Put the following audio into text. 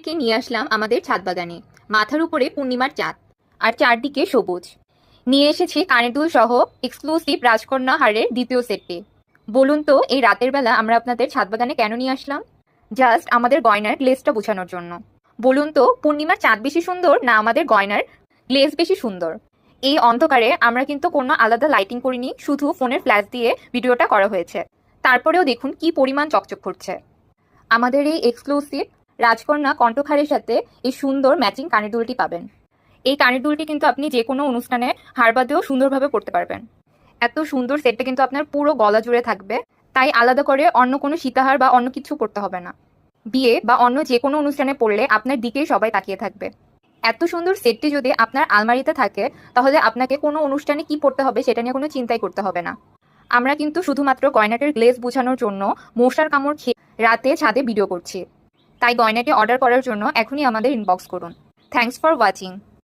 কে নিয়ে আসলাম আমাদের ছাদ বাগানে। মাথার উপরে পূর্ণিমার চাঁদ আর চারদিকে সবুজ। নিয়ে এসেছি কানের দুল সহ এক্সক্লুসিভ রাজকন্যা হারের দ্বিতীয় সেটটি। বলুন তো এই রাতের বেলা আমরা আপনাদের ছাদ বাগানে কেন নিয়ে আসলাম? জাস্ট আমাদের গয়নার গ্লেজটা বোঝানোর জন্য। বলুন তো পূর্ণিমার চাঁদ বেশি সুন্দর না আমাদের গয়নার গ্লেজ বেশি সুন্দর? এই অন্ধকারে আমরা কিন্তু কোনো আলাদা লাইটিং করিনি, শুধু ফোনের ফ্ল্যাশ দিয়ে ভিডিওটা করা হয়েছে। তারপরেও দেখুন কি পরিমাণ চকচক করছে। আমাদের এই এক্সক্লুসিভ রাজকন্যা কণ্ঠখারের সাথে এই সুন্দর ম্যাচিং কানের দুলটি পাবেন। এই কানের দুলটি কিন্তু আপনি যে কোনো অনুষ্ঠানে হার বাঁধেও সুন্দরভাবে পরতে পারবেন। এত সুন্দর সেটটা কিন্তু আপনার পুরো গলা জুড়ে থাকবে, তাই আলাদা করে অন্য কোনো সীতাহার বা অন্য কিছু পরতে হবে না। বিয়ে বা অন্য যে কোনো অনুষ্ঠানে পরলে আপনার দিকেই সবাই তাকিয়ে থাকবে। এত সুন্দর সেটটি যদি আপনার আলমারিতে থাকে, তাহলে আপনাকে কোনো অনুষ্ঠানে কি পরতে হবে সেটা নিয়ে কোনো চিন্তাই করতে হবে না। আমরা কিন্তু শুধুমাত্র গয়নাটির গ্লেজ বোঝানোর জন্য মশার কামড় খেয়ে রাতে ছাদে ভিডিও করছি। তাই গয়নাটি অর্ডার করার জন্য এখনই আমাদের ইনবক্স করুন। Thanks for watching.